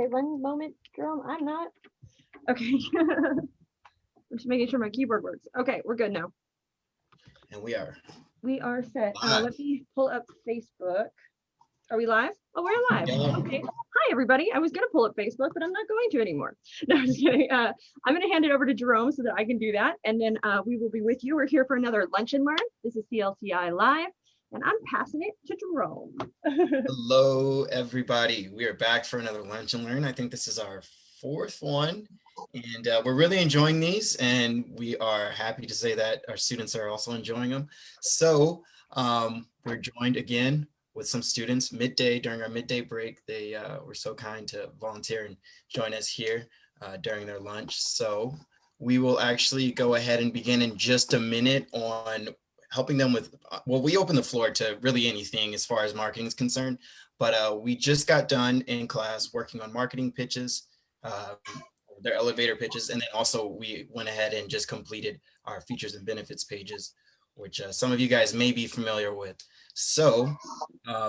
say one moment, Jerome? I'm not. Okay. I'm just making sure my keyboard works. Okay, we're good now. And we are. We are set. Let me pull up Facebook. Are we live? Oh, we're live. Yeah. Okay. Hi, everybody. I was going to pull up Facebook, but I'm not going to anymore. No, I'm just kidding. I'm going to hand it over to Jerome so that I can do that. And then we will be with you. We're here for another Lunch and Learn. This is CLCI Live, and I'm passing it to Jerome. Hello, everybody. We are back for another Lunch and Learn. I think this is our fourth one, and we're really enjoying these, and we are happy to say that our students are also enjoying them. So we're joined again with some students midday during our midday break. They were so kind to volunteer and join us here during their lunch. So we will actually go ahead and begin in just a minute on helping them with, well, we open the floor to really anything as far as marketing is concerned, but we just got done in class working on marketing pitches, their elevator pitches, and then also we went ahead and just completed our features and benefits pages, which some of you guys may be familiar with. So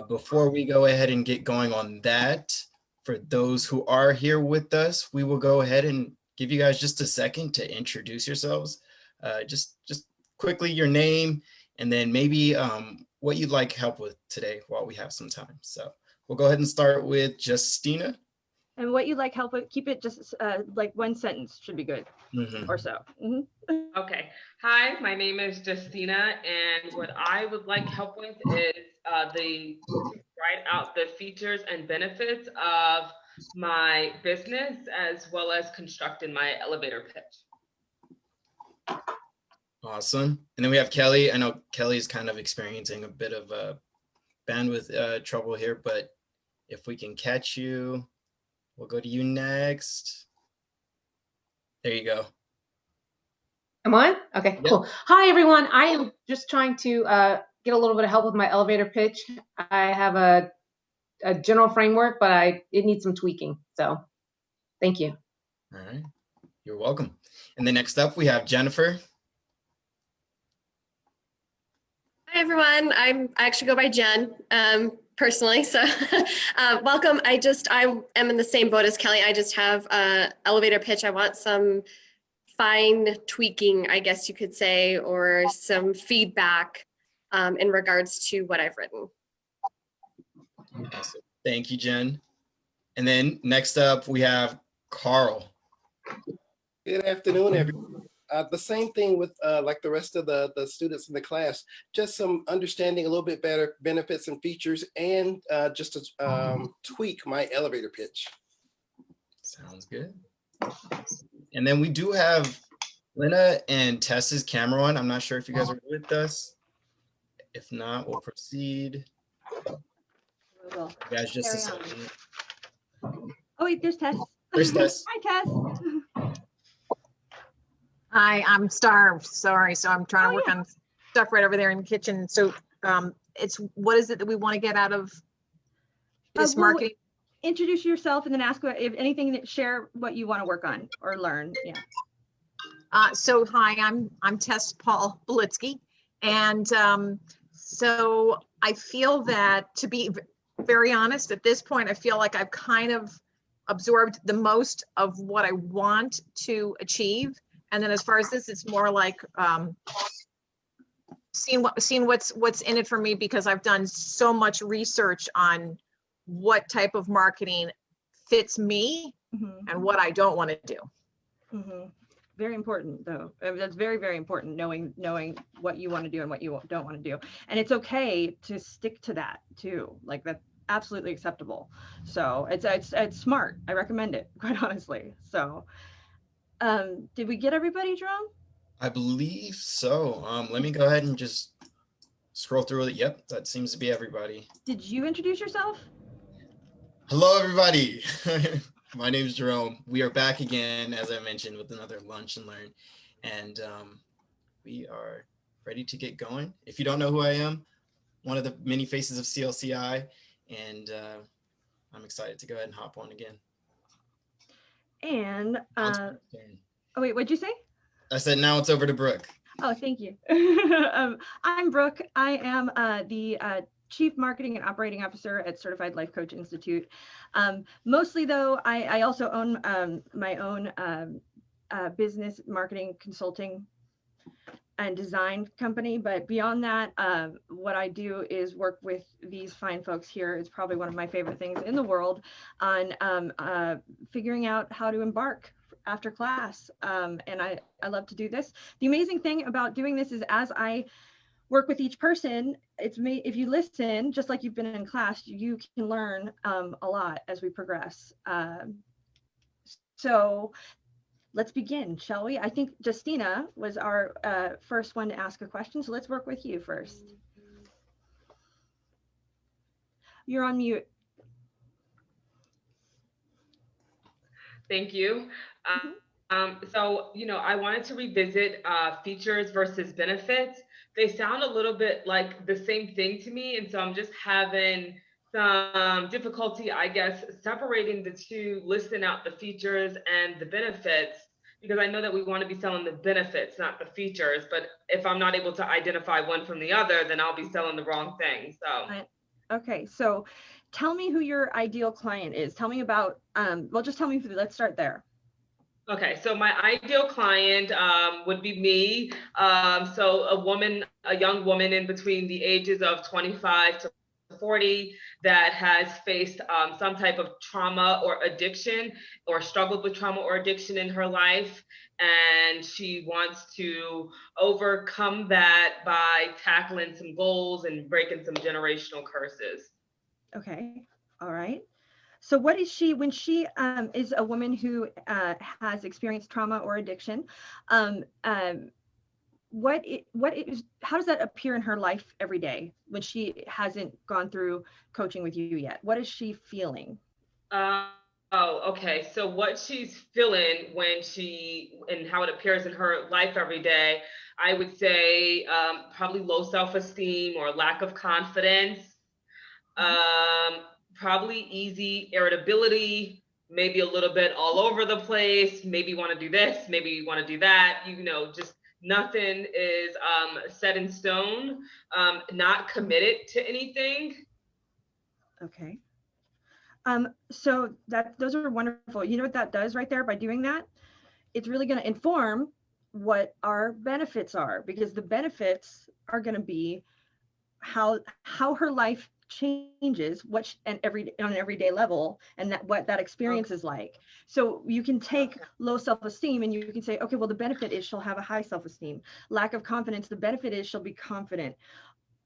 before we go ahead and get going on that, for those who are here with us, we will go ahead and give you guys just a second to introduce yourselves. Just quickly your name, and then maybe what you'd like help with today while we have some time. So we'll go ahead and start with Justina. And what you'd like help with, keep it just like one sentence should be good or so. Okay. Hi, my name is Justina, and what I would like help with is write out the features and benefits of my business, as well as constructing my elevator pitch. Awesome. And then we have Kelly. I know Kelly's kind of experiencing a bit of bandwidth trouble here, but if we can catch you, we'll go to you next. There you go. I'm on? Okay, Yep. Cool. Hi, everyone. I am just trying to get a little bit of help with my elevator pitch. I have a general framework, but it needs some tweaking. So thank you. All right. You're welcome. And then next up, we have Jennifer. Hi, everyone. I actually go by Jen personally. So welcome. I am in the same boat as Kelly. I just have an elevator pitch. I want some fine tweaking, I guess you could say, or some feedback in regards to what I've written. Awesome. Thank you, Jen. And then next up, we have Carl. Good afternoon, everyone. The same thing with like the rest of the students in the class, just some understanding a little bit better benefits and features, and just to tweak my elevator pitch. Sounds good. And then we do have Lena and Tess's camera on. I'm not sure if you guys are with us. If not, we'll proceed. You guys, just a second. Oh, wait, there's Tess. There's Tess. Hi, Tess. Hi, I'm starved. Sorry. So I'm trying to work on stuff right over there in the kitchen. So what is it that we want to get out of this marketing? Introduce yourself and then ask if anything, share what you want to work on or learn. Yeah. So hi, I'm Tess Paul Belitsky, and so I feel that, to be very honest, at this point, I feel like I've kind of absorbed the most of what I want to achieve. And then as far as this, it's more like seeing what's in it for me, because I've done so much research on what type of marketing fits me and what I don't want to do. Very important, though. That's very, very important, knowing what you want to do and what you don't want to do. And it's okay to stick to that too. Like, that's absolutely acceptable. So it's smart. I recommend it, quite honestly. So did we get everybody, Jerome? I believe so. Let me go ahead and just scroll through it. Yep, that seems to be everybody. Did you introduce yourself? Hello, everybody. My name is Jerome. We are back again, as I mentioned, with another Lunch and Learn, and we are ready to get going. If you don't know who I am, one of the many faces of CLCI, and I'm excited to go ahead and hop on again. And oh wait, what'd you say? I said now it's over to Brooke. Oh, thank you. I'm Brooke. I am the Chief Marketing and Operating Officer at Certified Life Coach Institute. Mostly though, I also own my own business marketing consulting and design company. But beyond that, what I do is work with these fine folks here. It's probably one of my favorite things in the world on figuring out how to embark after class. And I love to do this. The amazing thing about doing this is as I work with each person, if you listen, just like you've been in class, you can learn a lot as we progress. So let's begin, shall we? I think Justina was our first one to ask a question, so let's work with you first. You're on mute. Thank you. So, I wanted to revisit features versus benefits. They sound a little bit like the same thing to me, and so I'm just having some difficulty, I guess, separating the two, listing out the features and the benefits, because I know that we want to be selling the benefits, not the features. But if I'm not able to identify one from the other, then I'll be selling the wrong thing. So. Okay, so tell me who your ideal client is. Tell me about, well, just tell me, let's start there. Okay, so my ideal client would be me. So a young woman in between the ages of 25 to 40 that has faced some type of trauma or addiction, or struggled with trauma or addiction in her life. And she wants to overcome that by tackling some goals and breaking some generational curses. Okay, all right. So what is she, when she is a woman who has experienced trauma or addiction, how does that appear in her life every day when she hasn't gone through coaching with you yet? What is she feeling? Okay. So what she's feeling and how it appears in her life every day, I would say probably low self-esteem or lack of confidence. Probably easy irritability, maybe a little bit all over the place, maybe want to do this, maybe want to do that, just nothing is set in stone, not committed to anything. Okay. So those are wonderful. You know what that does right there by doing that? It's really going to inform what our benefits are, because the benefits are going to be how her life changes on an everyday level, and what that experience is like. So you can take low self-esteem and you can say, okay, well, the benefit is she'll have a high self-esteem. Lack of confidence, the benefit is she'll be confident.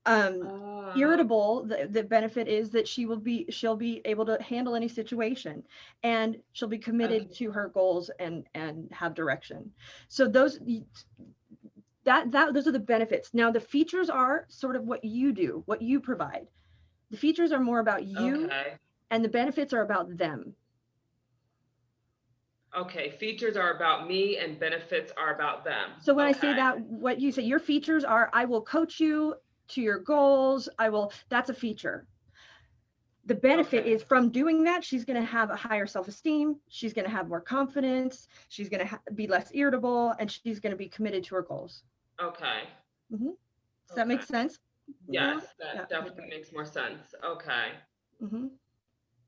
Irritable, the benefit is that she'll be able to handle any situation, and she'll be committed to her goals and have direction. So those are the benefits. Now the features are sort of what you do, what you provide. The features are more about you, and the benefits are about them. Okay, features are about me and benefits are about them. So when I say that, what you say, your features are, I will coach you to your goals. That's a feature. The benefit is from doing that, she's going to have a higher self-esteem. She's going to have more confidence. She's going to be less irritable, and she's going to be committed to her goals. Okay. Mm-hmm. Does that make sense? Yes, that definitely makes more sense. Okay. Mm-hmm.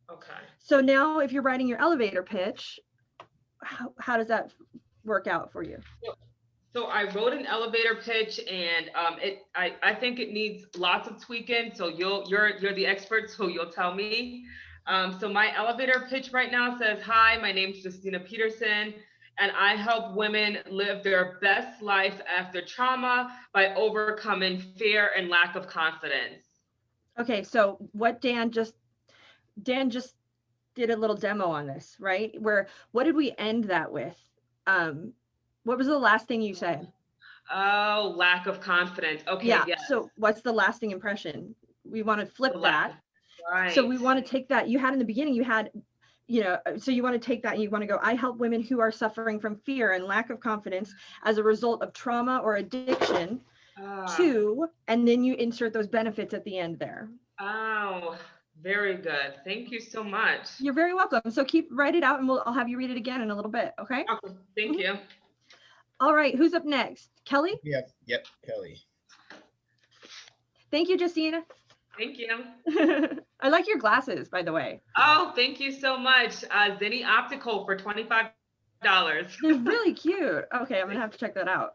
Okay. So now if you're writing your elevator pitch, how does that work out for you? So I wrote an elevator pitch, and I think it needs lots of tweaking. So you're the expert, so you'll tell me. So my elevator pitch right now says, "Hi, my name's Justina Peterson, and I help women live their best life after trauma by overcoming fear and lack of confidence." Okay, so what Dan just did a little demo on this, right? What did we end that with? What was the last thing you said? Oh, lack of confidence. Okay, yeah. Yes. So what's the lasting impression? We want to flip that. Right. So we want to take that you had in the beginning, so you want to take that and you want to go, I help women who are suffering from fear and lack of confidence as a result of trauma or addiction and then you insert those benefits at the end there. Oh, very good. Thank you so much. You're very welcome. So write it out and I'll have you read it again in a little bit. Okay. Okay. Thank you. All right. Who's up next? Kelly? Yep. Kelly. Thank you, Justina. Thank you. I like your glasses, by the way. Oh, thank you so much. Zenny Optical for $25. They're really cute. Okay, I'm gonna have to check that out.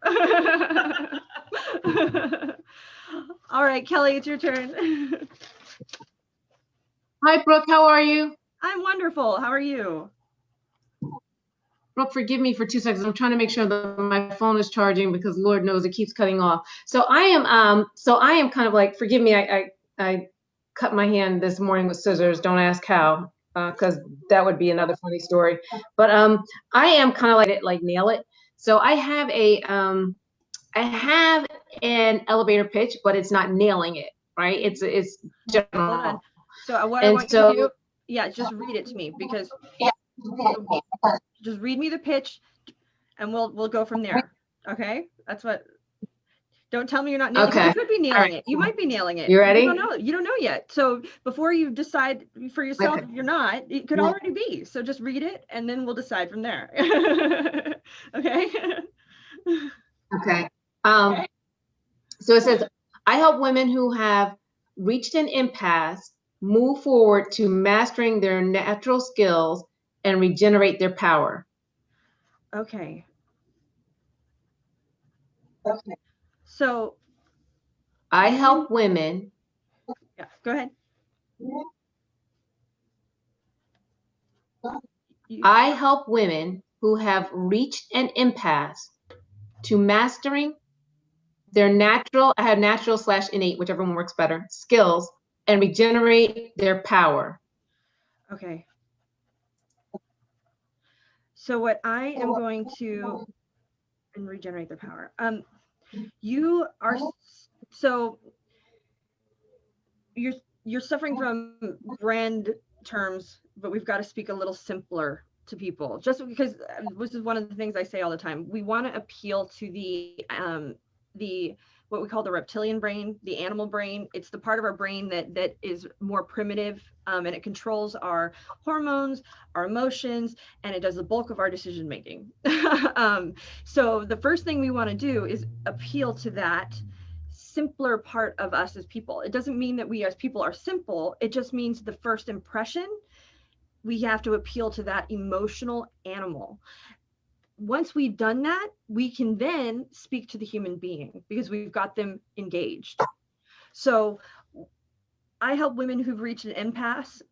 All right, Kelly, it's your turn. Hi, Brooke. How are you? I'm wonderful. How are you? Brooke, forgive me for 2 seconds. I'm trying to make sure that my phone is charging because Lord knows it keeps cutting off. So I am kind of like, forgive me, I cut my hand this morning with scissors. Don't ask how, because that would be another funny story. But I am kind of like nail it. So I have an elevator pitch, but it's not nailing it, right? It's Hold general. on. So what I And want you to do, yeah, just read it to me because just read me the pitch and we'll go from there. Okay? That's what. Don't tell me you're not nailing it. Okay. You could be nailing All right. it. You might be nailing it. You ready? You don't know. You don't know yet. So before you decide for yourself Okay. if you're not, it could already be. So just read it and then we'll decide from there. Okay? Okay. So it says, I help women who have reached an impasse move forward to mastering their natural skills and regenerate their power. Okay. So I help women. yeah, go ahead. I help women who have reached an impasse to mastering their natural, I have natural/innate, whichever one works better, skills and regenerate their power. Okay. So what I am going to and regenerate their power. You are so you're suffering from brand terms, but we've got to speak a little simpler to people. Just because this is one of the things I say all the time. We want to appeal to the what we call the reptilian brain, the animal brain. It's the part of our brain that is more primitive, and it controls our hormones, our emotions, and it does the bulk of our decision making. So the first thing we want to do is appeal to that simpler part of us as people. It doesn't mean that we as people are simple. It just means the first impression, we have to appeal to that emotional animal. Once we've done that, we can then speak to the human being because we've got them engaged. So I help women who've reached an impasse.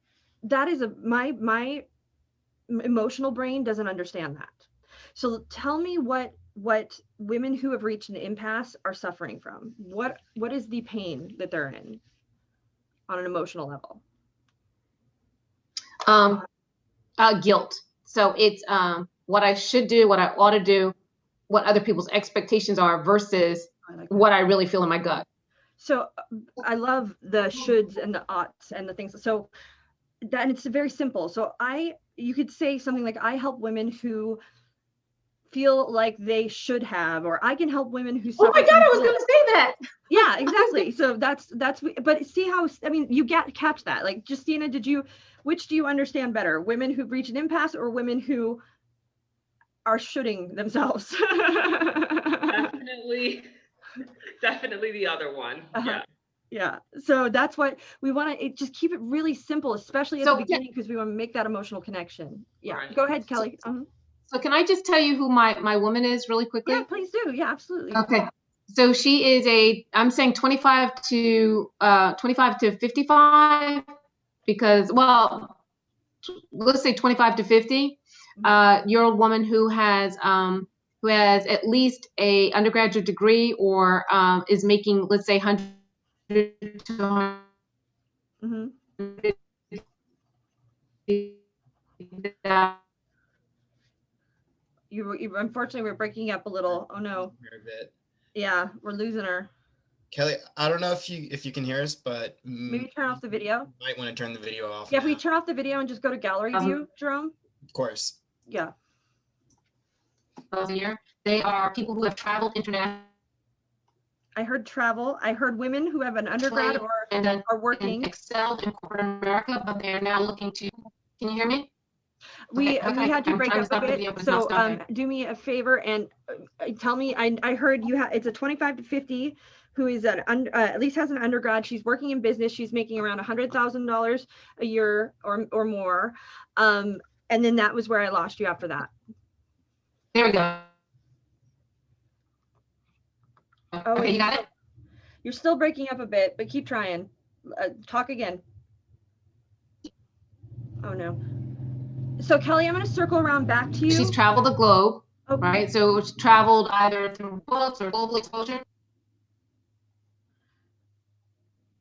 That is my emotional brain doesn't understand that. So tell me what women who have reached an impasse are suffering from. What is the pain that they're in on an emotional level? Guilt. So it's what I should do, what I ought to do, what other people's expectations are versus what I really feel in my gut. So I love the shoulds and the oughts and the things. So that it's very simple. So you could say something like, I help women who feel like they should have, or I can help women who suffer. Oh my God, I was going to say that. Yeah, exactly. So that's, but see how, I mean, you catch that. Like, Justina, which do you understand better? Women who've reached an impasse or women who are shoulding themselves? Definitely the other one. Yeah. Yeah. So that's what we want to just keep it really simple, especially at the beginning, because we want to make that emotional connection. Yeah. Right. Go ahead, Kelly. So can I just tell you who my woman is really quickly? Yeah, please do. Yeah, absolutely. Okay. So she is I'm saying 25 to 55 because, well, let's say 25 to 50 year old woman who has at least a undergraduate degree or is making, let's say, 100 to 100. You unfortunately we're breaking up a little. Oh no. A bit. Yeah, we're losing her. Kelly, I don't know if you can hear us, but maybe turn off the video. Might want to turn the video off. Yeah, if we turn off the video and just go to gallery view, Jerome. Of course. Yeah. They are people who have traveled internationally. I heard travel. I heard women who have an undergrad or are working. Excelled in corporate America, but they are now looking to. Can you hear me? We had you break up a bit. So do me a favor and tell me. I heard it's a 25 to 50 who is at least has an undergrad. She's working in business. She's making around $100,000 a year or more. And then that was where I lost you after that. There we go. Oh, Okay, you got it? You're still breaking up a bit, but keep trying. Talk again. Oh no. So Kelly, I'm going to circle around back to you. She's traveled the globe, Okay. right? So it's traveled either through books or global exposure.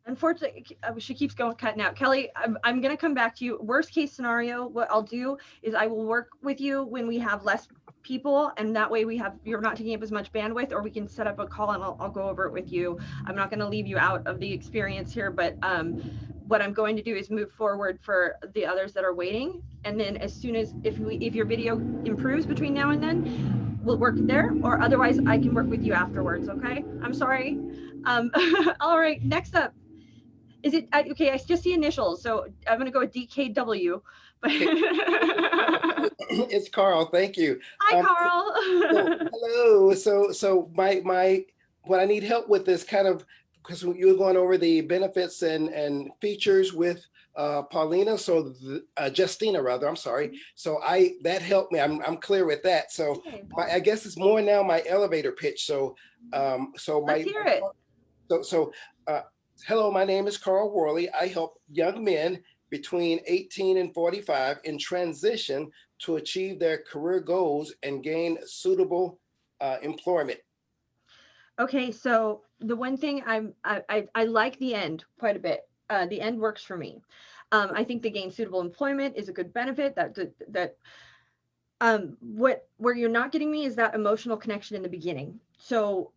Unfortunately, she keeps cutting out. Kelly, I'm going to come back to you. Worst case scenario, what I'll do is I will work with you when we have less people, and that way you're not taking up as much bandwidth, or we can set up a call and I'll go over it with you. I'm not going to leave you out of the experience here, but what I'm going to do is move forward for the others that are waiting. And then as soon as, if your video improves between now and then, we'll work there, or otherwise I can work with you afterwards. Okay. I'm sorry. All right. Next up. Is it okay? I just see initials, so I'm gonna go with DKW. It's Carl. Thank you. Hi, Carl. Hello. So my what I need help with is kind of, because you were going over the benefits and features with Paulina, so Justina rather. I'm sorry. So that helped me. I'm clear with that. So I guess it's more now my elevator pitch. So Let's hear it. Hello, my name is Carl Worley. I help young men between 18 and 45 in transition to achieve their career goals and gain suitable employment. Okay, so the one thing I like the end quite a bit. The end works for me. I think the gain suitable employment is a good benefit. Where you're not getting me is that emotional connection in the beginning. So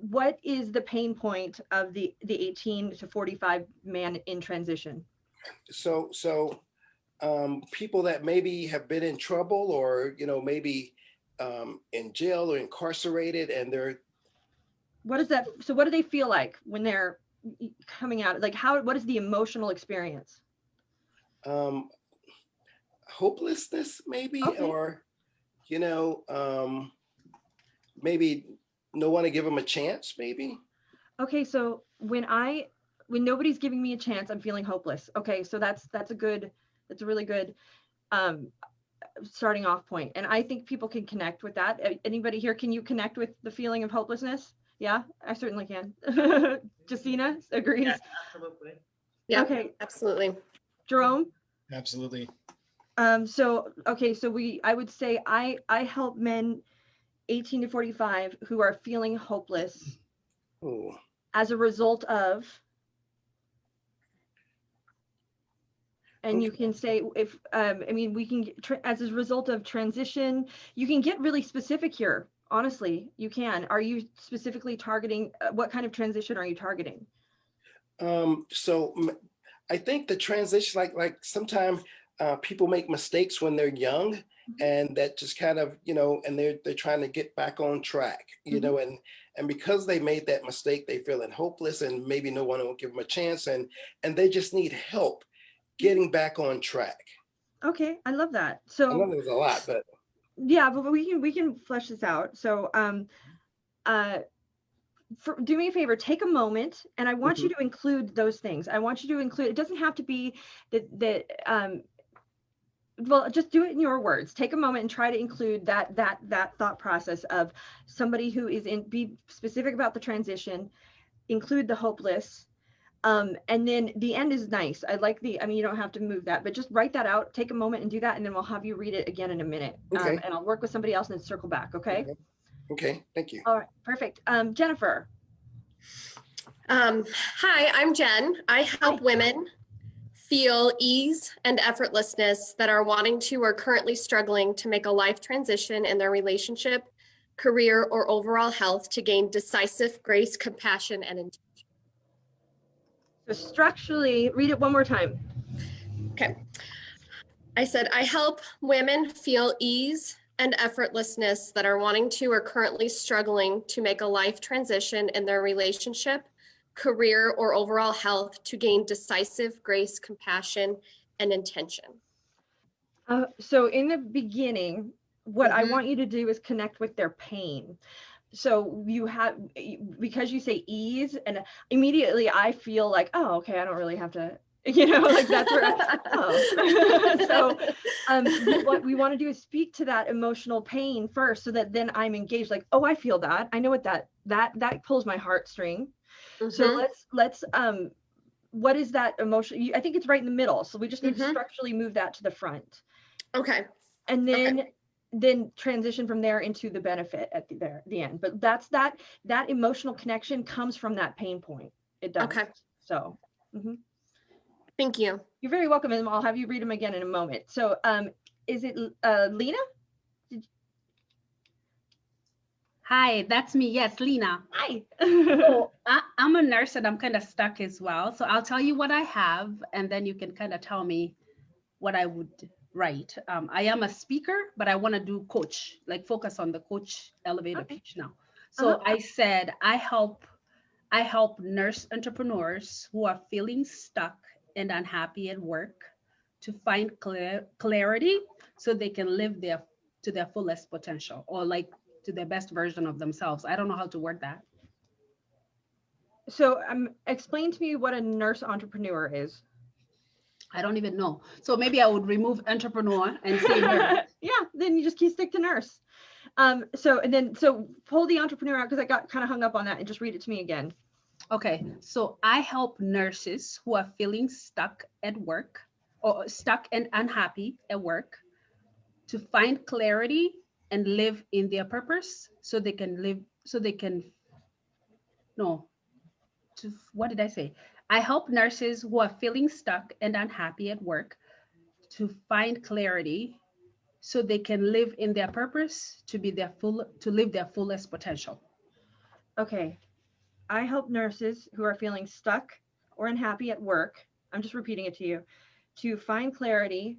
what is the pain point of the 18 to 45 man in transition? So people that maybe have been in trouble, or maybe in jail or incarcerated, and they're. What is that? So what do they feel like when they're coming out? Like what is the emotional experience? Hopelessness maybe, Okay. or maybe no one to give them a chance maybe. Okay, so when nobody's giving me a chance, I'm feeling hopeless. Okay, so that's a really good starting off point. And I think people can connect with that. Anybody here, can you connect with the feeling of hopelessness? Yeah, I certainly can. Justina agrees. Yes, absolutely. Yeah, Okay, absolutely. Jerome? Absolutely. So I would say I help men 18 to 45 who are feeling hopeless. Ooh. As a result of, and Okay. you can say if we can as a result of transition. You can get really specific here. Honestly, you can. Are you specifically targeting what kind of transition are you targeting? So I think the transition, like sometimes people make mistakes when they're young, and that just kind of, and they're trying to get back on track, and because they made that mistake, they feeling hopeless, and maybe no one will give them a chance, and they just need help getting back on track. Okay, I love that. I So know there's a lot, but yeah, but we can flesh this out. So do me a favor, take a moment, and I want you to include those things. I want you to include, it doesn't have to be well, just do it in your words. Take a moment and try to include that thought process of somebody who is be specific about the transition, include the hopeless, and then the end is nice. I like you don't have to move that, but just write that out, take a moment and do that, and then we'll have you read it again in a minute. Okay. And I'll work with somebody else and then circle back, okay? Okay, thank you. All right, perfect. Jennifer. Hi, I'm Jen. I help women feel ease and effortlessness that are wanting to or currently struggling to make a life transition in their relationship, career, or overall health to gain decisive grace, compassion, and intention. So structurally, read it one more time. Okay. I said, I help women feel ease and effortlessness that are wanting to or currently struggling to make a life transition in their relationship, career, or overall health to gain decisive grace, compassion, and intention. So in the beginning, what I want you to do is connect with their pain. so you have, because you say ease, and immediately I feel like, oh, okay, I don't really have to, like that's where, oh. So what we want to do is speak to that emotional pain first, so that then I'm engaged, like, oh, I feel that, I know what that pulls my heartstring. So Mhm. let's what is that emotion? I think it's right in the middle, so we just need to Mhm. structurally move that to the front, Okay. and Okay. then transition from there into the benefit at the end. But that's that emotional connection comes from that pain point. It does. Okay. So mhm. Thank you. You're very welcome, and I'll have you read them again in a moment. So is it Lena? Hi, that's me. Yes, Lena. Hi. So I'm a nurse and I'm kind of stuck as well. So I'll tell you what I have, and then you can kind of tell me what I would write. I am a speaker, but I want to do coach, like focus on the coach elevator Okay. pitch now. So Uh-huh. I said I help nurse entrepreneurs who are feeling stuck and unhappy at work to find clarity so they can live to their fullest potential, or like to their best version of themselves. I don't know how to word that. So explain to me what a nurse entrepreneur is. I don't even know. So maybe I would remove entrepreneur and say nurse. Yeah, then you just stick to nurse. So pull the entrepreneur out, because I got kind of hung up on that, and just read it to me again. Okay, so I help nurses who are feeling stuck at work or stuck and unhappy at work to find clarity and live in their purpose so they can no, what did I say? I help nurses who are feeling stuck and unhappy at work to find clarity so they can live in their purpose to live their fullest potential. Okay. I help nurses who are feeling stuck or unhappy at work. I'm just repeating it to you, to find clarity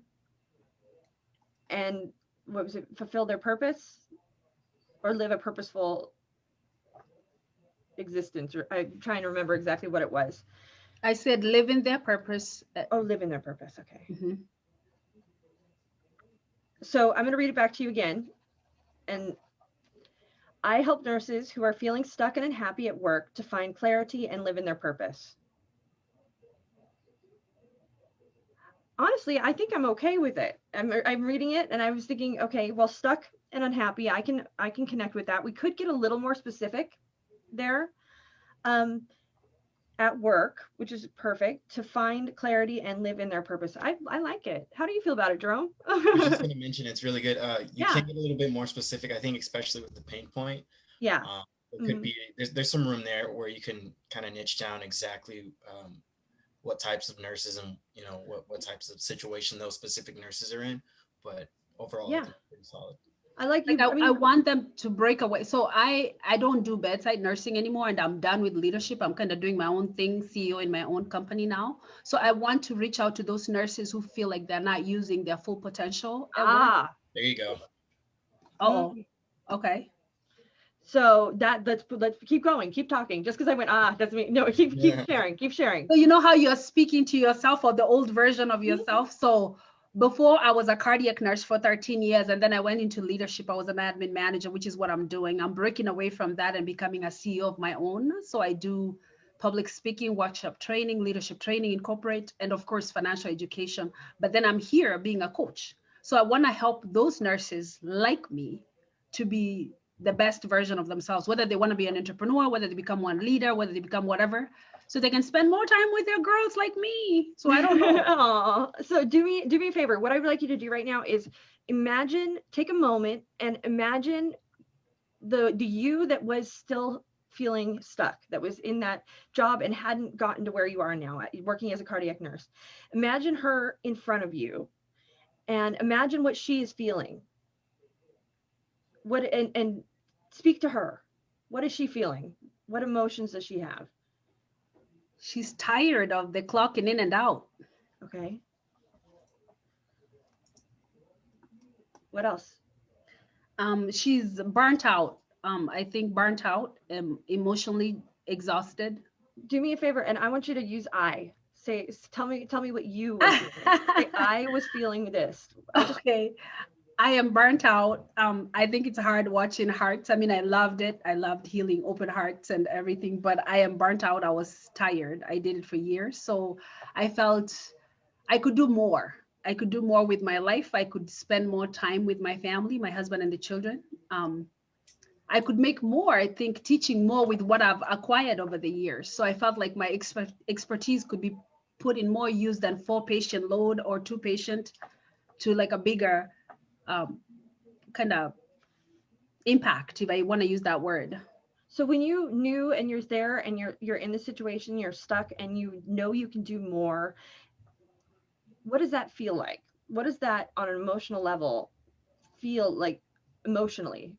and fulfill their purpose, or live a purposeful existence. Or I'm trying to remember exactly what it was. I said live in their purpose. Oh, live in their purpose. Okay. Mhm. So I'm going to read it back to you again. And I help nurses who are feeling stuck and unhappy at work to find clarity and live in their purpose. Honestly, I think I'm okay with it. I'm reading it and I was thinking, okay, well, stuck and unhappy, I can connect with that. We could get a little more specific there. At work, which is perfect, to find clarity and live in their purpose. I like it. How do you feel about it, Jerome? I was just going to mention it's really good. You Yeah. can get a little bit more specific, I think, especially with the pain point. Yeah. It could be there's some room there where you can kind of niche down exactly what types of nurses and what types of situation those specific nurses are in. But overall, Yeah. I think it's pretty solid. I like you. Like I want them to break away. So I don't do bedside nursing anymore, and I'm done with leadership. I'm kind of doing my own thing, CEO in my own company now. So I want to reach out to those nurses who feel like they're not using their full potential at work. There you go. Oh, okay. So let's keep going, keep talking. Just because I went doesn't mean no. Keep sharing. So you know how you're speaking to yourself, or the old version of yourself. So before, I was a cardiac nurse for 13 years, and then I went into leadership. I was an admin manager, which is what I'm doing. I'm breaking away from that and becoming a CEO of my own. So I do public speaking, workshop training, leadership training in corporate, and of course, financial education. But then I'm here being a coach. So I want to help those nurses like me to be the best version of themselves, whether they want to be an entrepreneur, whether they become one leader, whether they become whatever, so they can spend more time with their girls like me. So I don't know. So do me a favor. What I would like you to do right now is take a moment and imagine the you that was still feeling stuck, that was in that job and hadn't gotten to where you are now, working as a cardiac nurse. Imagine her in front of you and imagine what she is feeling. And speak to her. What is she feeling? What emotions does she have? She's tired of the clocking in and out. Okay. What else? She's burnt out. I think burnt out, emotionally exhausted. Do me a favor, and I want you to use I. Tell me what you were feeling. Say, I was feeling this. Okay. I am burnt out. I think it's hard watching hearts. I mean, I loved it. I loved healing open hearts and everything, but I am burnt out. I was tired. I did it for years. So I felt I could do more. I could do more with my life. I could spend more time with my family, my husband and the children. I could make more, I think, teaching more with what I've acquired over the years. So I felt like my expertise could be put in more use than 4-patient load or 2-patient to like a bigger kind of impact, if I want to use that word. So when you knew and you're there and you're in the situation, you're stuck and you know you can do more, what does that feel like? What does that on an emotional level feel like emotionally?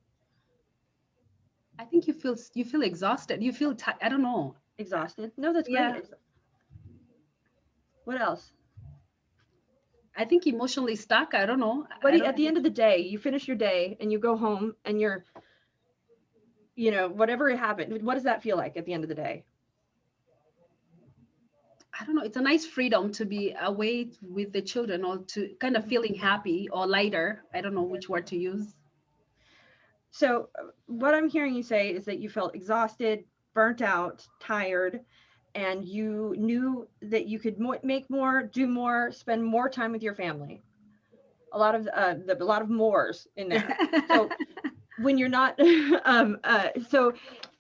I think you feel exhausted. You feel I don't know. Exhausted? No, that's great. Yeah. What else? I think emotionally stuck. I don't know. But at the end of the day, you finish your day and you go home and you're, whatever happened, what does that feel like at the end of the day? I don't know. It's a nice freedom to be away with the children or to kind of feeling happy or lighter. I don't know which word to use. So what I'm hearing you say is that you felt exhausted, burnt out, tired, and you knew that you could make more, do more, spend more time with your family. A lot of mores in there. So when you're not, and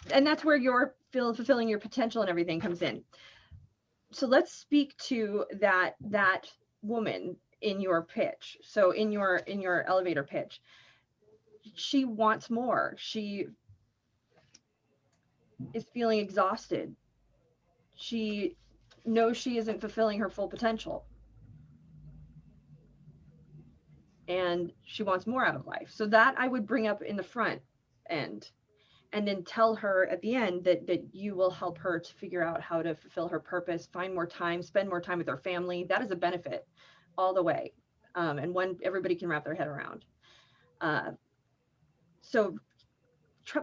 that's where your fulfilling your potential and everything comes in. So let's speak to that woman in your pitch. So in your elevator pitch, she wants more. She is feeling exhausted. She knows she isn't fulfilling her full potential. And she wants more out of life. So that I would bring up in the front end, and then tell her at the end that you will help her to figure out how to fulfill her purpose, find more time, spend more time with her family. That is a benefit all the way. And one everybody can wrap their head around. So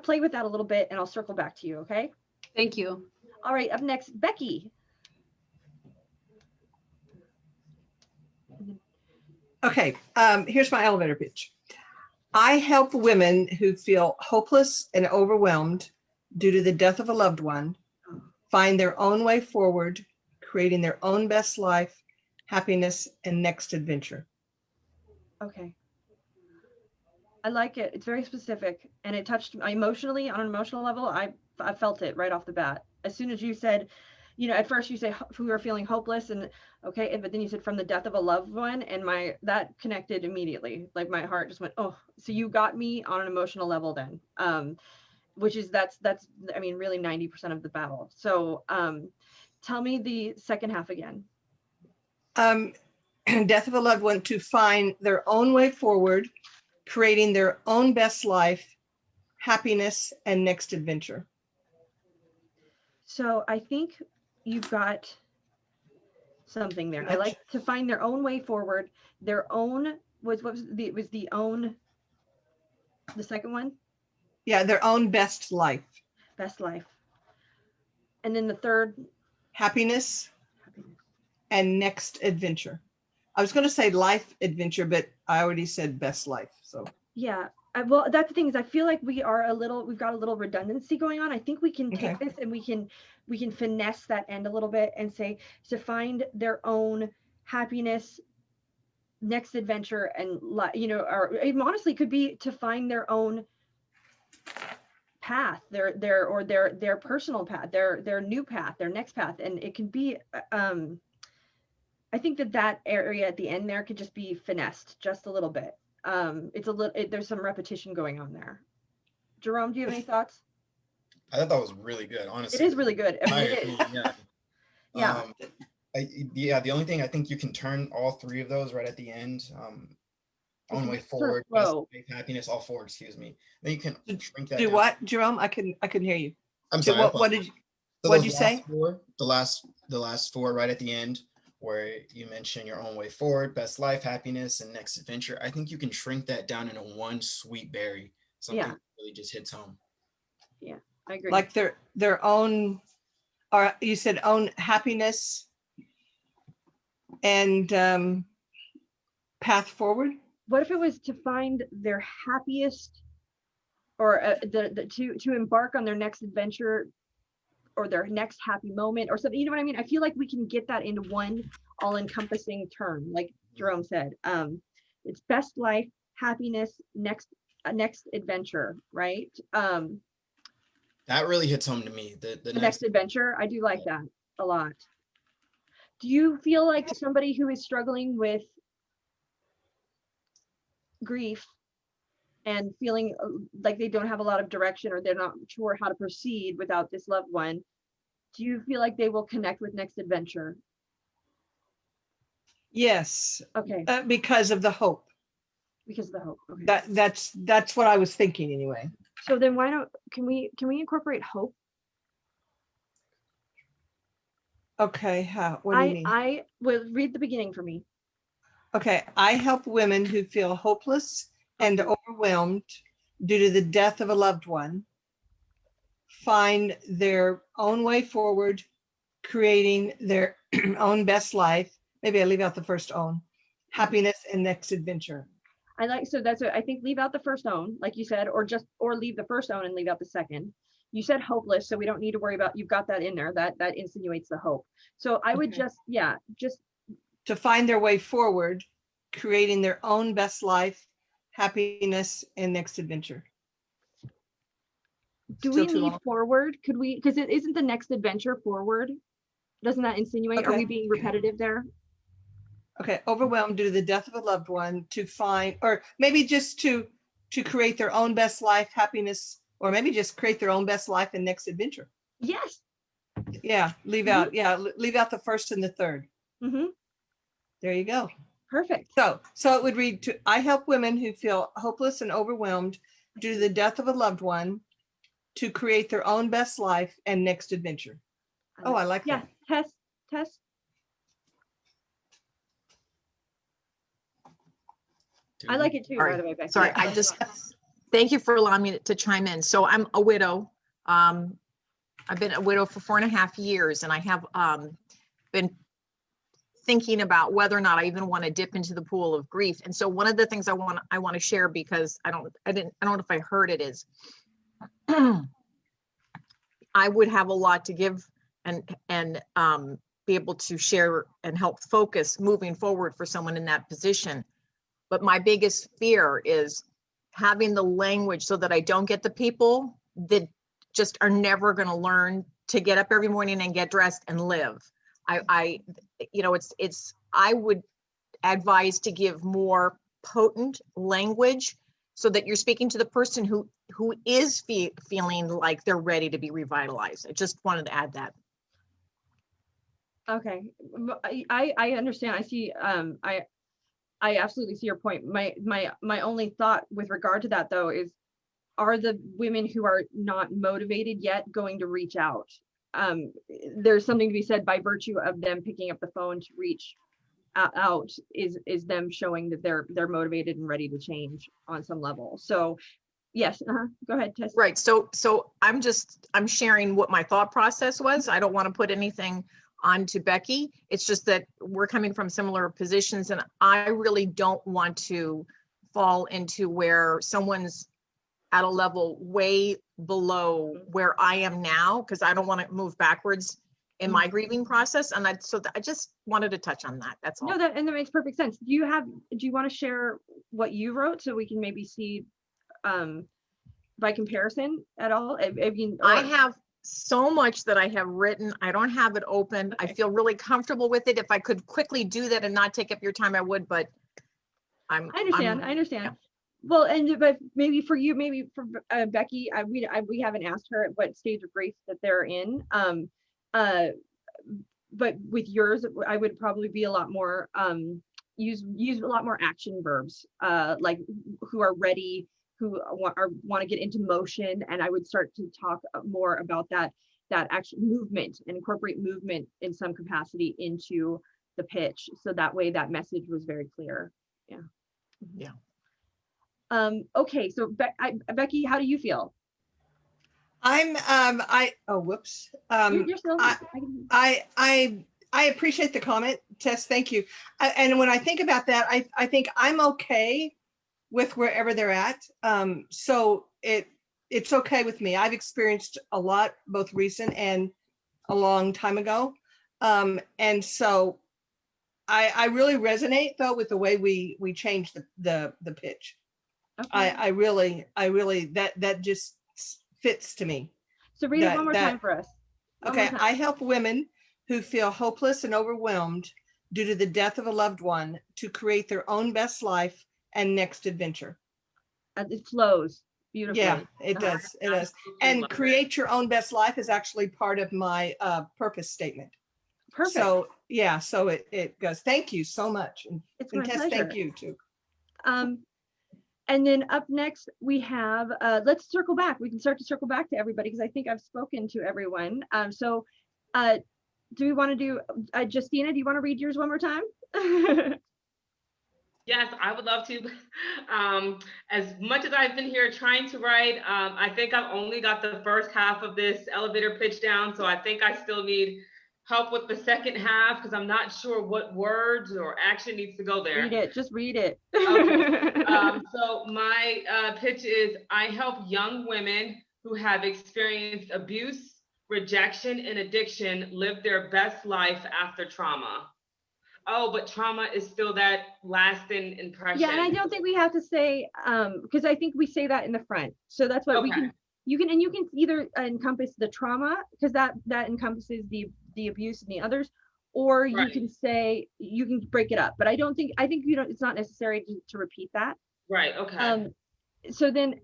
play with that a little bit and I'll circle back to you. Okay. Thank you. All right. Up next, Becky. Okay, here's my elevator pitch. I help women who feel hopeless and overwhelmed due to the death of a loved one find their own way forward, creating their own best life, happiness, and next adventure. Okay. I like it. It's very specific and it touched me emotionally on an emotional level. I felt it right off the bat. As soon as you said, at first you say who are feeling hopeless and okay, but then you said from the death of a loved one, and that connected immediately. Like my heart just went, oh, so you got me on an emotional level then, which is that's really 90% of the battle. So tell me the second half again. Death of a loved one to find their own way forward, creating their own best life, happiness, and next adventure. So I think you've got something there. I like to find their own way forward, their own the second one? Yeah, their own best life. Best life. And then the third? Happiness and next adventure. I was going to say life adventure, but I already said best life. So yeah. Well, that's the thing is I feel like we've got a little redundancy going on. I think we can take this and we can finesse that end a little bit and say to find their own happiness, next adventure, and or it honestly could be to find their own path, their personal path, their new path, their next path, and it can be. I think that area at the end there could just be finessed just a little bit. There's some repetition going on there. Jerome, do you have any thoughts? I thought that was really good, honestly. It is really good. I mean, it is. Yeah. Yeah. The only thing, I think you can turn all three of those right at the end. Own way forward, best life, happiness, all four, excuse me. Then you can shrink that do down. what, Jerome? I couldn't hear you. I'm sorry. What did you say? The last four right at the end, where you mention your own way forward, best life, happiness, and next adventure. I think you can shrink that down into one sweet berry. Something that really just hits home. Yeah, I agree. Like their own, or you said own happiness and path forward. what if it was to find their happiest, or to embark on their next adventure or their next happy moment or something, you know what I mean? I feel like we can get that into one all-encompassing term, like Jerome said. It's best life, happiness, next adventure, right? That really hits home to me. The The next, next adventure, I do like that a lot. Do you feel like somebody who is struggling with grief and feeling like they don't have a lot of direction, or they're not sure how to proceed without this loved one, do you feel like they will connect with next adventure? Yes, Okay, because of the hope. because of the hope. Okay. That's what I was thinking anyway. So then why don't, can we incorporate hope? Okay, how, what do you mean? I will read the beginning for me. Okay, I help women who feel hopeless and overwhelmed due to the death of a loved one find their own way forward, creating their own best life. Maybe I leave out the first own, happiness and next adventure. I like, so that's what I think, leave out the first own, like you said, or leave the first own and leave out the second. You said hopeless, so we don't need to worry about, you've got that in there, that insinuates the hope. So I would Okay. just To find their way forward, creating their own best life, happiness and next adventure. do Still we too need long? forward? Could we, because it isn't the next adventure forward? Doesn't that insinuate, are Okay. we being repetitive there? Okay, overwhelmed due to the death of a loved one, to find, or maybe just to create their own best life, happiness, or maybe just create their own best life and next adventure. Yes. Yeah, leave out the first and the third. Mm-hmm. There you go. Perfect. So it would read to, I help women who feel hopeless and overwhelmed due to the death of a loved one to create their own best life and next adventure. Oh, I like Yeah, that. test. I like it too, by Sorry. the way, Becky. Sorry, I just, thank you for allowing me to chime in. So I'm a widow. I've been a widow for 4.5 years, and I have been thinking about whether or not I even want to dip into the pool of grief. And so one of the things I want to share, because I don't know if I heard it, is I would have a lot to give and be able to share and help focus moving forward for someone in that position. But my biggest fear is having the language so that I don't get the people that just are never going to learn to get up every morning and get dressed and live. I would advise to give more potent language so that you're speaking to the person who is feeling like they're ready to be revitalized. I just wanted to add that. Okay, I understand. I see. I absolutely see your point. My only thought with regard to that, though, is, are the women who are not motivated yet going to reach out? There's something to be said by virtue of them picking up the phone to reach out, is them showing that they're motivated and ready to change on some level. So yes, go ahead, Tess. Right. So I'm sharing what my thought process was. I don't want to put anything on to Becky. It's just that we're coming from similar positions, and I really don't want to fall into where someone's at a level way below where I am now, because I don't want to move backwards in my grieving process. And I just wanted to touch on that. That's all. No, that makes perfect sense. Do you want to share what you wrote so we can maybe see by comparison at all? I have so much that I have written. I don't have it open. Okay. I feel really comfortable with it. If I could quickly do that and not take up your time, I would, but I understand. Yeah. Well, but maybe for you, maybe for Becky, we haven't asked her at what stage of grief that they're in. But with yours, I would probably be a lot more use a lot more action verbs, like who are ready, who want to get into motion, and I would start to talk more about that actual movement and incorporate movement in some capacity into the pitch, so that way that message was very clear. Yeah. Okay, so Becky, how do you feel? Whoops. You're still, I appreciate the comment, Tess. Thank you. And when I think about that, I think I'm okay with wherever they're at. So it's okay with me. I've experienced a lot, both recent and a long time ago. And so I really resonate though with the way we changed the pitch. Okay. I really that just fits to me. So read it one more that- time for us. One Okay, more time. I help women who feel hopeless and overwhelmed due to the death of a loved one to create their own best life and next adventure. It flows beautifully. Yeah, it does. It does. And create your own best life is actually part of my purpose statement. Perfect. So yeah, so it goes. Thank you so much. It's my And Tess, pleasure. thank you too. And then up next we have, let's circle back. We can start to circle back to everybody because I think I've spoken to everyone. So do we want to do, Justina, do you want to read yours one more time? Yes, I would love to. As much as I've been here trying to write, I think I've only got the first half of this elevator pitch down. So I think I still need help with the second half because I'm not sure what words or action needs to go there. Read it, just read it. Okay. So my pitch is I help young women who have experienced abuse, rejection, and addiction live their best life after trauma. Oh, but trauma is still that lasting impression. Yeah, and I don't think we have to say, because I think we say that in the front. So that's what we Okay. can, you can either encompass the trauma because that encompasses the abuse and the others, or you Right. can say, you can break it up. But I think you don't, it's not necessary to repeat that. Right, okay. So then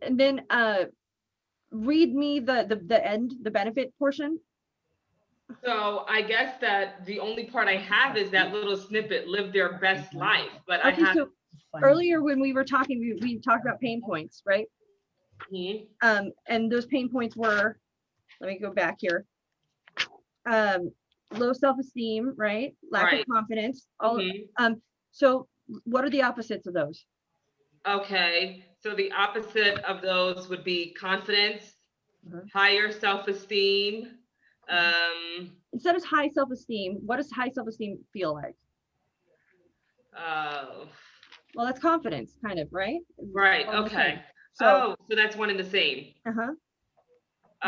read me the end, the benefit portion. So I guess that the only part I have is that little snippet, live their best life, but I Okay, have. so earlier when we were talking, we talked about pain points, right? Mhm. And those pain points were, let me go back here. Low self-esteem, right? Lack Right. of confidence. All Mhm. so what are the opposites of those? Okay, so the opposite of those would be confidence, Mhm. higher self-esteem. Instead of high self-esteem, what does high self-esteem feel like? Uh, Well, that's confidence, kind of, right? right, All the same. okay. So, So that's one and the same.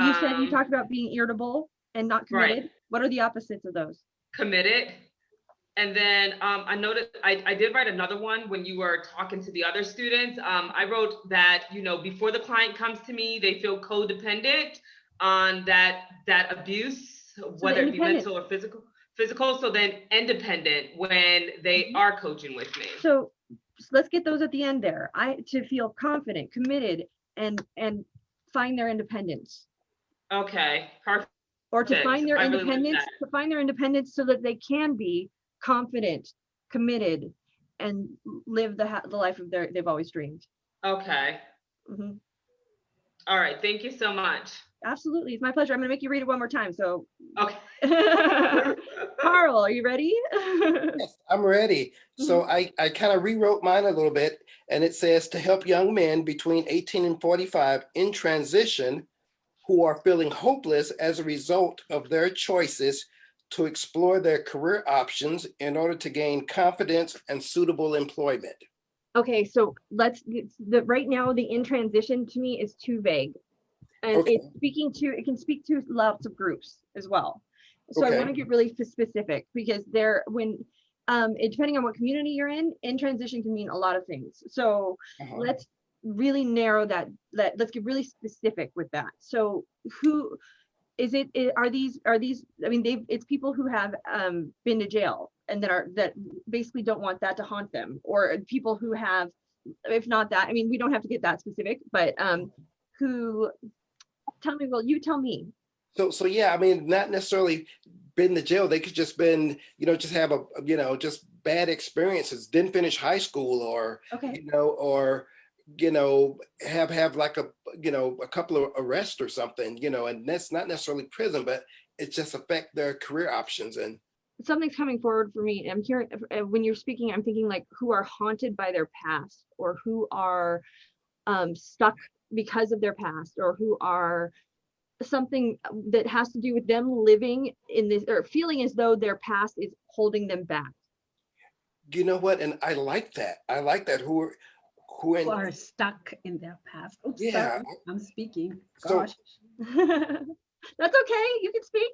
you said you Um, talked about being irritable and not Right. committed. What are the opposites of those? Committed. And then I noticed I did write another one when you were talking to the other students. I wrote that, before the client comes to me, they feel codependent on that abuse, whether it be independent. mental or physical. So then independent when they are coaching with me. So let's get those at the end there. To feel confident, committed, and find their independence. Okay, perfect. Or to find their I really like independence, so that they can be confident, committed, and live the life of they've always dreamed. Okay. Mhm. All right. Thank you so much. Absolutely, it's my pleasure. I'm gonna make you read it one more time. So, Okay. Carl, are you ready? Yes, I'm ready. So I kind of rewrote mine a little bit, and it says to help young men between 18 and 45 in transition who are feeling hopeless as a result of their choices to explore their career options in order to gain confidence and suitable employment. Okay, so right now the in transition to me is too vague. And Okay. it can speak to lots of groups as well. So I Okay. want to get really specific because depending on what community you're in transition can mean a lot of things. So let's really narrow that, let's get really specific with that. So who is it? Are these, I mean, it's people who have been to jail and that basically don't want that to haunt them, or people who have, if not that, I mean, we don't have to get that specific, but who, tell me, well, you tell me. So yeah, I mean, not necessarily been to jail. They could just been, just have just bad experiences, didn't finish high school, or, Okay. or, have like a couple of arrests or something, and that's not necessarily prison, but it just affect their career options. And Something's coming forward for me. I'm hearing, when you're speaking, I'm thinking like who are haunted by their past, or who are stuck because of their past, or who are something that has to do with them living in this, or feeling as though their past is holding them back. you know what? And I like that. who, Who are stuck in their past. Oops, yeah. sorry, I'm speaking. So- Gosh. That's okay. You can speak.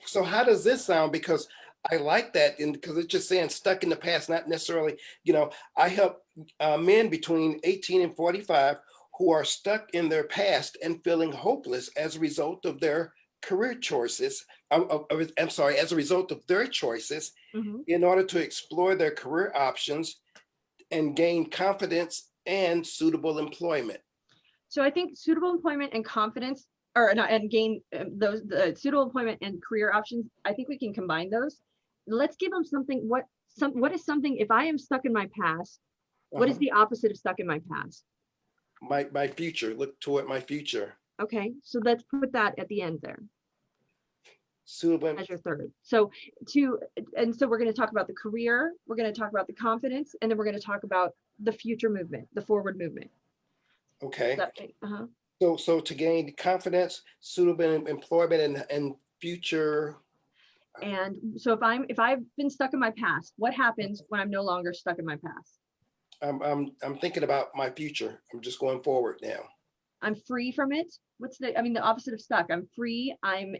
So how does this sound? Because I like that, and because it's just saying stuck in the past, not necessarily, I help men between 18 and 45 who are stuck in their past and feeling hopeless as a result of their career choices. I'm sorry, as a result of their choices Mhm. in order to explore their career options and gain confidence and suitable employment. So I think suitable employment and confidence, or not, and gain those the suitable employment and career options. I think we can combine those. Let's give them something. What is something? If I am stuck in my past, what is Uh-huh. the opposite of stuck in my past? My future, look toward my future. Okay, so let's put that at the end there Suitable. as your third. So we're going to talk about the career. We're going to talk about the confidence, and then we're going to talk about the future movement, the forward movement. Okay. Uh-huh. So to gain confidence, suitable employment, and future. And so if I've been stuck in my past, what happens when I'm no longer stuck in my past? I'm thinking about my future. I'm just going forward now. I'm free from it. The opposite of stuck? I'm free. I'm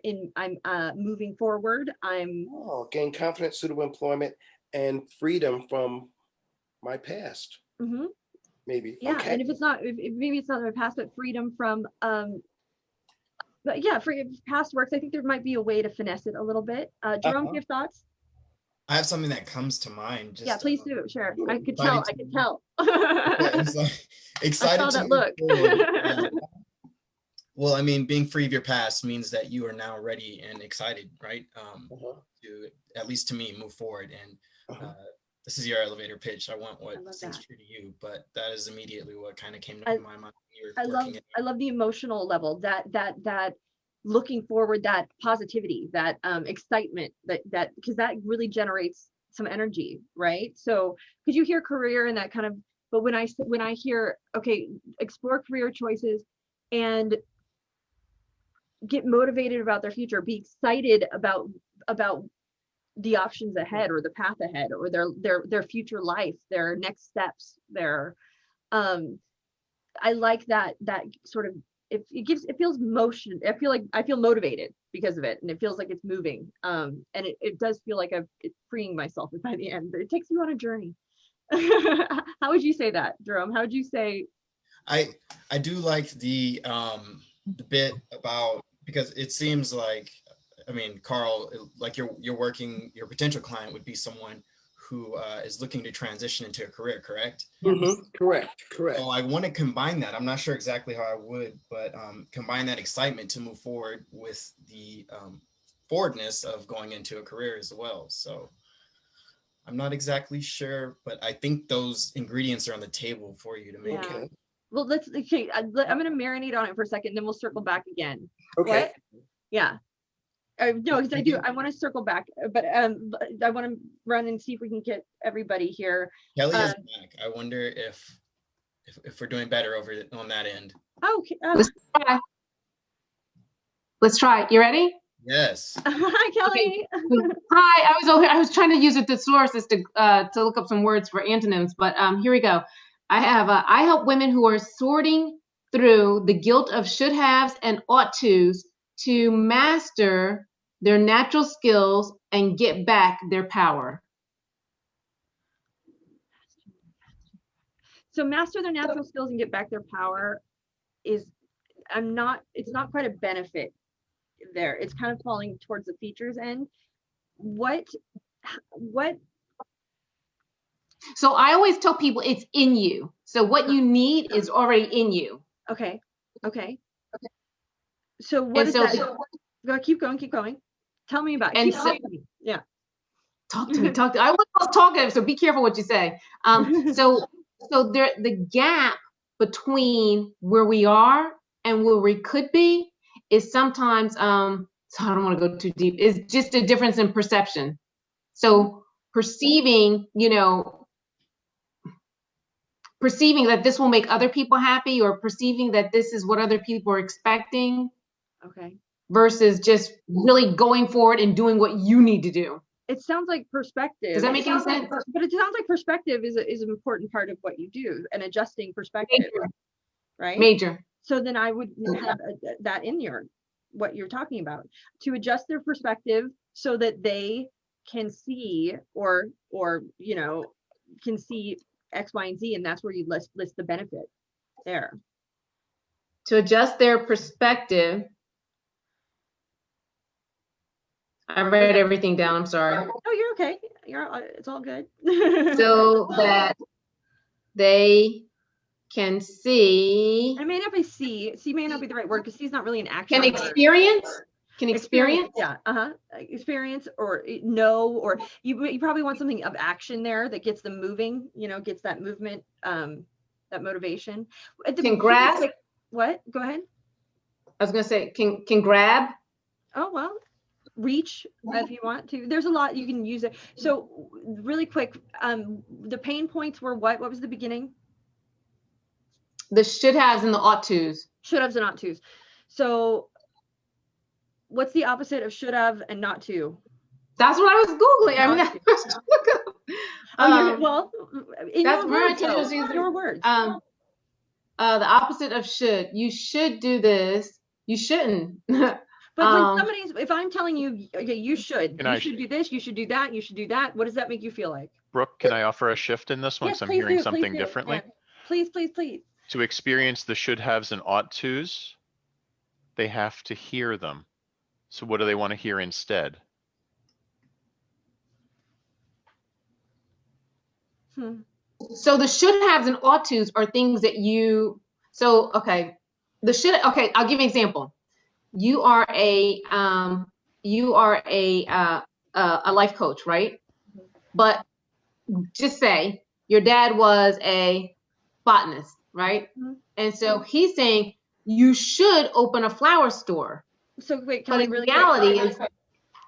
moving forward. Gain confidence, suitable employment, and freedom from my past. Mhm. Maybe. Yeah. Okay. And if maybe it's not my past, but freedom from, but yeah, for past works, I think there might be a way to finesse it a little bit. Jerome, do you have thoughts? I have something that comes to mind. Just, Yeah, please do. Sure. I could excited tell. yeah, excited I saw to that move look. forward. Well, I mean, being free of your past means that you are now ready and excited, right? To, at least to me, move forward. And this is your elevator pitch. I want what seems true to you, but that is immediately what kind of came to my mind when you were working it. I love the emotional level, that looking forward, that positivity, that excitement, that because that really generates some energy, right? So because you hear career and that kind of, but when I hear, okay, explore career choices and get motivated about their future, be excited about the options ahead or the path ahead or their future life, their next steps, I like that sort of, it feels motion. I feel motivated because of it, and it feels like it's moving. And it does feel like it's freeing myself by the end, but it takes you on a journey. How would you say that, Jerome? How would you say? I do like the bit about, because it seems like, I mean, Carl, like your potential client would be someone who is looking to transition into a career, correct? Mm-hmm. Correct. So I want to combine that. I'm not sure exactly how I would, but combine that excitement to move forward with the forwardness of going into a career as well. So I'm not exactly sure, but I think those ingredients are on the table for you to make. Yeah. Okay. Well, I'm going to marinate on it for a second, then we'll circle back again. Okay. What? Yeah. No, because I want to circle back, but I want to run and see if we can get everybody here. Kelly is back. I wonder if we're doing better over on that end. Okay. Let's try. You ready? Yes. Hi, Kelly. Hi. I was trying to use a thesaurus to look up some words for antonyms, but here we go. I help women who are sorting through the guilt of should haves and ought tos to master their natural skills and get back their power. So master their natural skills and get back their power it's not quite a benefit there. It's kind of falling towards the features end. What? So I always tell people it's in you. So what you need is already in you. Okay. So what is that? Go, keep going. Tell me about it. And yeah. Talk to me. I was talkative, so be careful what you say. So the gap between where we are and where we could be is sometimes, so I don't want to go too deep, is just a difference in perception. So perceiving that this will make other people happy, or perceiving that this is what other people are expecting. Okay. Versus just really going forward and doing what you need to do. it sounds like perspective. Does that make any sense? But it sounds like perspective is an important part of what you do, and adjusting perspective, right? Major. So then I would have that in what you're talking about, to adjust their perspective so that they can see or can see X, Y, and Z, and that's where you list the benefit there. To adjust their perspective. I read everything down, I'm sorry. Oh, you're okay. It's all good. So that they can see. I may not be see may not be the right word, because see is not really an action. Can experience. Can experience. Yeah. Experience or know, or you probably want something of action there that gets them moving, gets that movement, that motivation. Can grasp. What? Go ahead. I was gonna say can grab. Oh, well, reach if you want to. There's a lot you can use it. So really quick, the pain points were what? What was the beginning? The should haves and the ought tos. Should haves and ought tos. So what's the opposite of should have and not to? That's what I was Googling. I mean, well, in that's your words. The opposite of should. You should do this. You shouldn't. But when if I'm telling you, okay, you should do this, you should do that, you should do that, what does that make you feel like? Brooke, can I offer a shift in this one? Yes, So I'm hearing something do. differently. Yeah. Please. To experience the should haves and ought tos, they have to hear them. So what do they want to hear instead? So the should haves and ought tos are things that okay. I'll give you an example. You are a life coach, right? But just say your dad was a botanist, right? Mm-hmm. And so he's saying you should open a flower store. So wait, Kelly, but in reality is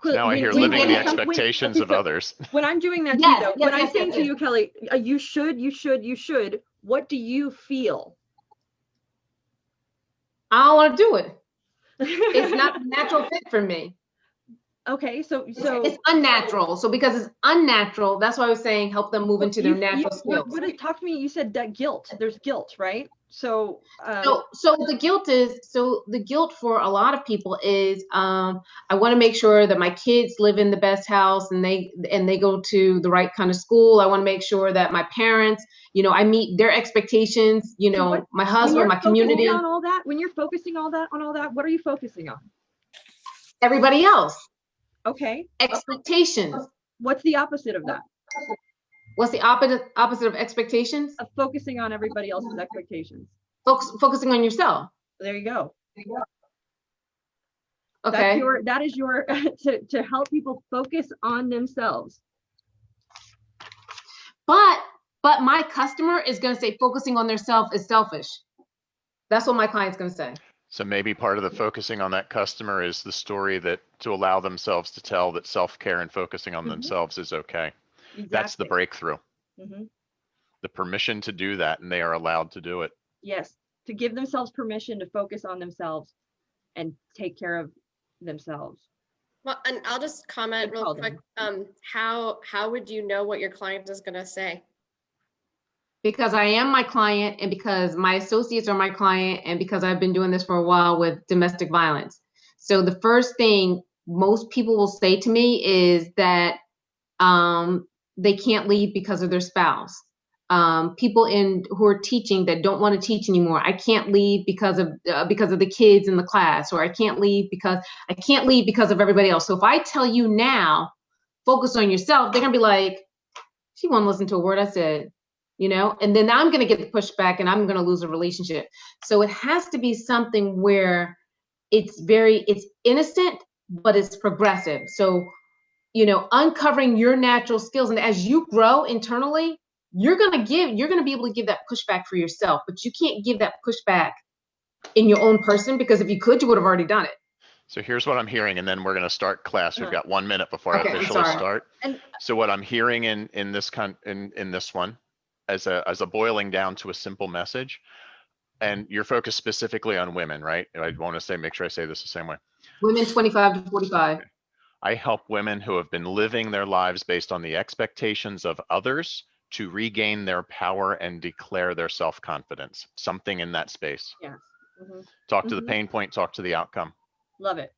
now I hear living the expectations of others. When I'm doing that too, though, when I'm saying to you, Kelly, you should, what do you feel? I don't want to do it. It's not a natural fit for me. Okay, so it's unnatural. So because it's unnatural, that's why I was saying help them move into their natural skills. Talk to me. You said that guilt. There's guilt, right? So the guilt for a lot of people is I want to make sure that my kids live in the best house and they go to the right kind of school. I want to make sure that my parents, I meet their expectations. My husband, my community. On all that, when you're focusing on all that, what are you focusing on? Everybody else. Okay. Expectations. What's the opposite of that? What's the opposite of expectations? Of focusing on everybody else's expectations. Focusing on yourself. There you go. Okay. That is your to help people focus on themselves. But my customer is going to say focusing on themselves is selfish. That's what my client's going to say. So maybe part of the focusing on that customer is the story that to allow themselves to tell that self-care and focusing on themselves is okay. Exactly. That's the breakthrough. Mm-hmm. The permission to do that, and they are allowed to do it. Yes, to give themselves permission to focus on themselves and take care of themselves. Well, and I'll just comment real quick. How would you know what your client is going to say? Because I am my client, and because my associates are my client, and because I've been doing this for a while with domestic violence. So the first thing most people will say to me is that they can't leave because of their spouse. People who are teaching that don't want to teach anymore. I can't leave because of the kids in the class, or I can't leave because of everybody else. So if I tell you now, focus on yourself, they're gonna be like, she won't listen to a word I said. And then I'm going to get the pushback and I'm going to lose a relationship. So it has to be something where it's innocent, but it's progressive. So, uncovering your natural skills. And as you grow internally, you're going to be able to give that pushback for yourself, but you can't give that pushback in your own person, because if you could, you would have already done it. So here's what I'm hearing, and then we're going to start class. We've got 1 minute before I officially start. So what I'm hearing in this one, as a boiling down to a simple message, and you're focused specifically on women, right? I want to make sure I say this the same way. Women 25 to 45. I help women who have been living their lives based on the expectations of others to regain their power and declare their self-confidence, something in that space. Yes. Mhm. Talk to the pain point, talk to the outcome. Love it.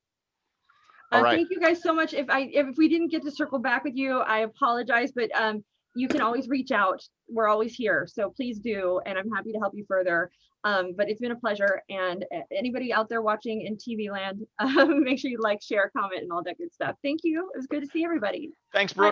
All right. Thank you guys so much. If we didn't get to circle back with you, I apologize, but you can always reach out. We're always here, so please do, and I'm happy to help you further. But it's been a pleasure, and anybody out there watching in TV land, make sure you like, share, comment, and all that good stuff. Thank you. It was good to see everybody. Thanks, Brooke.